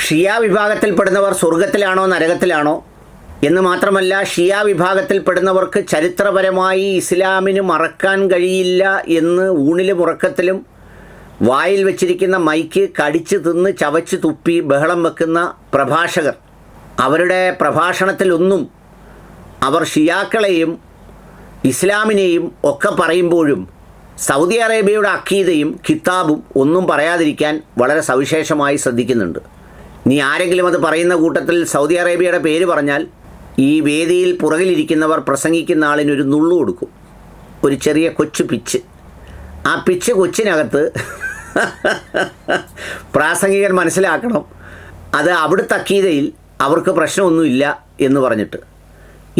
ഷിയ വിഭാഗത്തിൽപ്പെടുന്നവർ സ്വർഗത്തിലാണോ നരകത്തിലാണോ എന്ന് മാത്രമല്ല, ഷിയ വിഭാഗത്തിൽപ്പെടുന്നവർക്ക് ചരിത്രപരമായി ഇസ്ലാമിന് മറക്കാൻ കഴിയില്ല എന്ന് ഊണിലും ഉറക്കത്തിലും വായിൽ വെച്ചിരിക്കുന്ന മൈക്ക് കടിച്ച് തിന്ന് ചവച്ച് തുപ്പി ബഹളം വെക്കുന്ന പ്രഭാഷകർ, അവരുടെ പ്രഭാഷണത്തിലൊന്നും അവർ ഷിയാക്കളെയും ഇസ്ലാമിനെയും ഒക്കെ പറയുമ്പോഴും സൗദി അറേബ്യയുടെ അക്കീദയും കിതാബും ഒന്നും പറയാതിരിക്കാൻ വളരെ സവിശേഷമായി ശ്രദ്ധിക്കുന്നുണ്ട്. നീ ആരെങ്കിലും അത് പറയുന്ന കൂട്ടത്തിൽ സൗദി അറേബ്യയുടെ പേര് പറഞ്ഞാൽ ഈ വേദിയിൽ പുറകിലിരിക്കുന്നവർ പ്രസംഗിക്കുന്ന ആളിനൊരു നുള്ളു കൊടുക്കും, ഒരു ചെറിയ കൊച്ചു പിച്ച്. ആ പിച്ച് കൊച്ചിനകത്ത് പ്രാസംഗികൻ മനസ്സിലാക്കണം അത് അവിടുത്തെ അക്കീദയിൽ അവർക്ക് പ്രശ്നമൊന്നുമില്ല എന്ന് പറഞ്ഞിട്ട്.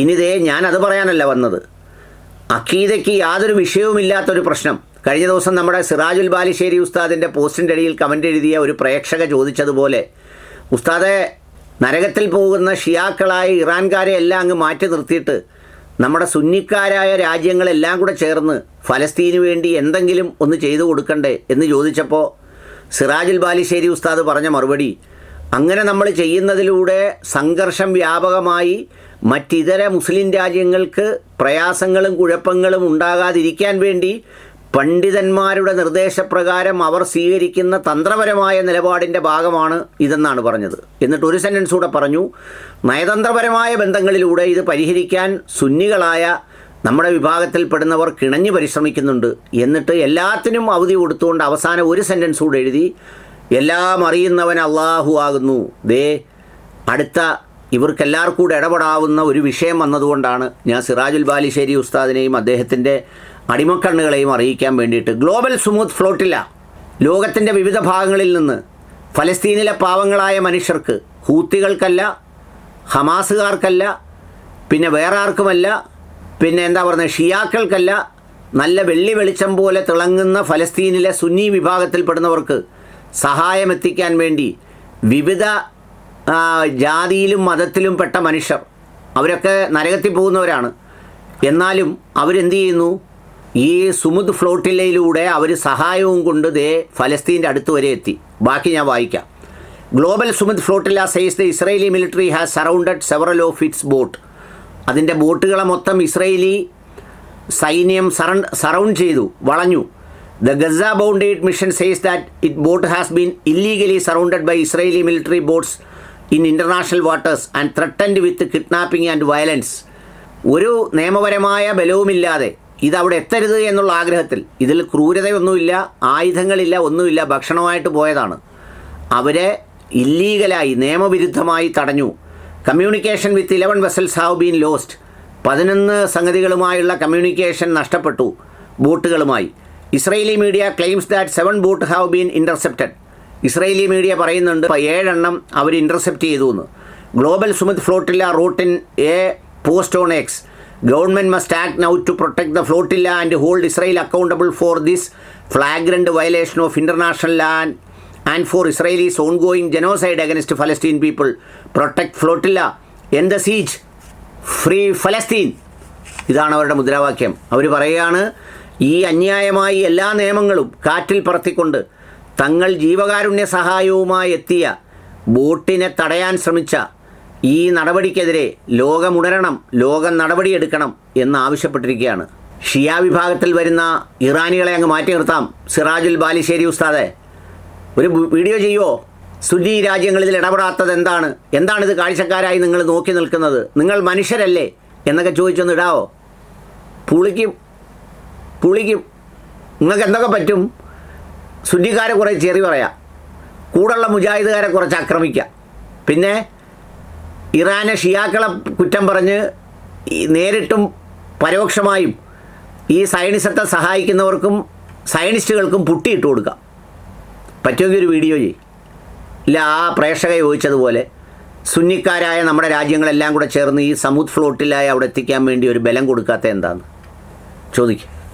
ഇനിതേ ഞാനത് പറയാനല്ല വന്നത്. അക്കീദയ്ക്ക് യാതൊരു വിഷയവുമില്ലാത്തൊരു പ്രശ്നം. കഴിഞ്ഞ ദിവസം നമ്മുടെ സിറാജുൽ ബാലിശ്ശേരി ഉസ്താദിൻ്റെ പോസ്റ്റിൻ്റെ അടിയിൽ കമൻ്റ് എഴുതിയ ഒരു പ്രേക്ഷക ചോദിച്ചതുപോലെ, ഉസ്താദെ, നരകത്തിൽ പോകുന്ന ഷിയാക്കളായ ഇറാൻകാരെ എല്ലാം അങ്ങ് മാറ്റി നിർത്തിയിട്ട് നമ്മുടെ സുന്നിക്കാരായ രാജ്യങ്ങളെല്ലാം കൂടെ ചേർന്ന് ഫലസ്തീന് വേണ്ടി എന്തെങ്കിലും ഒന്ന് ചെയ്തു കൊടുക്കണ്ടേ എന്ന് ചോദിച്ചപ്പോൾ സിറാജുൽ ബാലിശ്ശേരി ഉസ്താദ് പറഞ്ഞ മറുപടി, അങ്ങനെ നമ്മൾ ചെയ്യുന്നതിലൂടെ സംഘർഷം വ്യാപകമായി മറ്റിതര മുസ്ലിം രാജ്യങ്ങൾക്ക് പ്രയാസങ്ങളും കുഴപ്പങ്ങളും ഉണ്ടാകാതിരിക്കാൻ വേണ്ടി പണ്ഡിതന്മാരുടെ നിർദ്ദേശപ്രകാരം അവർ സ്വീകരിക്കുന്ന തന്ത്രപരമായ നിലപാടിൻ്റെ ഭാഗമാണ് ഇതെന്നാണ് പറഞ്ഞത്. എന്നിട്ട് ഒരു സെൻറ്റൻസ് കൂടെ പറഞ്ഞു, നയതന്ത്രപരമായ ബന്ധങ്ങളിലൂടെ ഇത് പരിഹരിക്കാൻ സുന്നികളായ നമ്മുടെ വിഭാഗത്തിൽപ്പെടുന്നവർ കിണഞ്ഞു പരിശ്രമിക്കുന്നുണ്ട്. എന്നിട്ട് എല്ലാത്തിനും അവധി കൊടുത്തുകൊണ്ട് അവസാനം ഒരു സെൻറ്റൻസ് കൂടെ എഴുതി, എല്ലാം അറിയുന്നവൻ അള്ളാഹു ആകുന്നു. ദേ അടുത്ത ഇവർക്കെല്ലാവർക്കും കൂടെ ഇടപെടാവുന്ന ഒരു വിഷയം വന്നതുകൊണ്ടാണ് ഞാൻ സിറാജുൽ ബാലിശ്ശേരി ഉസ്താദിനെയും അദ്ദേഹത്തിൻ്റെ അടിമക്കണ്ണുകളെയും അറിയിക്കാൻ വേണ്ടിയിട്ട് ഗ്ലോബൽ സുമൂത്ത് ഫ്ലോട്ടില്ല ലോകത്തിൻ്റെ വിവിധ ഭാഗങ്ങളിൽ നിന്ന് ഫലസ്തീനിലെ പാവങ്ങളായ മനുഷ്യർക്ക്, ഹൂത്തികൾക്കല്ല, ഹമാസുകാർക്കല്ല, പിന്നെ വേറെ ആർക്കുമല്ല, പിന്നെ എന്താ പറയുന്നത്, ഷിയാക്കൾക്കല്ല, നല്ല വെള്ളി വെളിച്ചം പോലെ തിളങ്ങുന്ന ഫലസ്തീനിലെ സുന്നി വിഭാഗത്തിൽപ്പെടുന്നവർക്ക് സഹായമെത്തിക്കാൻ വേണ്ടി വിവിധ ജാതിയിലും മതത്തിലും പെട്ട മനുഷ്യർ, അവരൊക്കെ നരകത്തിൽ പോകുന്നവരാണ്. എന്നാലും അവരെന്ത് ചെയ്യുന്നു, ഈ സുമുദ് ഫ്ലോട്ടില്ലയിലൂടെ അവർ സഹായവും കൊണ്ട് ദേ ഫലസ്തീൻ്റെ അടുത്ത് വരെ എത്തി. ബാക്കി ഞാൻ വായിക്കാം. Global Sumud flotilla says the Israeli military has surrounded several of its boat. അതിൻ്റെ ബോട്ടുകളെ മൊത്തം ഇസ്രയേലി സൈന്യം സറൗണ്ട് ചെയ്തു, വളഞ്ഞു. The Gaza Bound Aid Mission says that its boat has been illegally surrounded by Israeli military boats in international waters and threatened with kidnapping and violence. ഒരു നിയമപരമായ ബലവുമില്ലാതെ ഇതവിടെ എത്തരുത് എന്നുള്ള ആഗ്രഹത്തിൽ, ഇതിൽ ക്രൂരതയൊന്നുമില്ല, ആയുധങ്ങളില്ല, ഒന്നുമില്ല, ഭക്ഷണമായിട്ട് പോയതാണ്. അവരെ ഇല്ലീഗലായി നിയമവിരുദ്ധമായി തടഞ്ഞു. Communication with 11 vessels have been lost. 11 സംഗതികളുമായുള്ള കമ്മ്യൂണിക്കേഷൻ നഷ്ടപ്പെട്ടു ബോട്ടുകളുമായി. Israeli media claims that 7 boat have been intercepted. Israeli media പറയുന്നുണ്ട് 7 എണ്ണം അവർ ഇൻ്റർസെപ്റ്റ് ചെയ്തു എന്ന്. Global Sumud flotilla wrote in a post on X. Government must act now to protect the flotilla and hold Israel accountable for this flagrant violation of international land and for Israel's ongoing genocide against ഫലസ്തീൻ people. Protect flotilla, end the siege, free ഫലസ്തീൻ. ഇതാണ് അവരുടെ മുദ്രാവാക്യം. അവർ പറയുകയാണ്, ഈ അന്യായമായി എല്ലാ നിയമങ്ങളും കാറ്റിൽ പറത്തിക്കൊണ്ട് തങ്ങൾ ജീവകാരുണ്യ സഹായവുമായി എത്തിയ ബോട്ടിനെ തടയാൻ ശ്രമിച്ച ഈ നടപടിക്കെതിരെ ലോകമുണരണം, ലോകം നടപടിയെടുക്കണം എന്നാവശ്യപ്പെട്ടിരിക്കുകയാണ്. ഷിയ വിഭാഗത്തിൽ വരുന്ന ഇറാനികളെ അങ്ങ് മാറ്റി നിർത്താം. സിറാജുൽ ബാലിശ്ശേരി ഉസ്താദെ, ഒരു വീഡിയോ ചെയ്യുമോ? സുന്നി രാജ്യങ്ങളിൽ ഇടപെടാത്തത് എന്താണ്? എന്താണിത് കാഴ്ചക്കാരായി നിങ്ങൾ നോക്കി നിൽക്കുന്നത്? നിങ്ങൾ മനുഷ്യരല്ലേ എന്നൊക്കെ ചോദിച്ചൊന്ന് ഇടാവോ? പുളിക്കും. നിങ്ങൾക്ക് എന്തൊക്കെ പറ്റും? സുന്നിക്കാരെ കുറേ ചെറി പറയാം, കൂടുള്ള മുജാഹിദുകാരെ കുറച്ച് ആക്രമിക്കാം, പിന്നെ ഇറാനെ ഷിയാക്കളെ കുറ്റം പറഞ്ഞ് നേരിട്ടും പരോക്ഷമായും ഈ സയനിസത്തെ സഹായിക്കുന്നവർക്കും സയനിസ്റ്റുകൾക്കും പുട്ടിയിട്ട് കൊടുക്കാം. പറ്റുമെങ്കിൽ ഒരു വീഡിയോ ചെയ്യും. ഇല്ല, ആ പ്രേക്ഷക ചോദിച്ചതുപോലെ സുന്നിക്കാരായ നമ്മുടെ രാജ്യങ്ങളെല്ലാം കൂടെ ചേർന്ന് ഈ സമുദ് ഫ്ലോട്ടിലായി അവിടെ എത്തിക്കാൻ വേണ്ടി ഒരു ബലം കൊടുക്കാത്ത എന്താണെന്ന് ചോദിക്കും.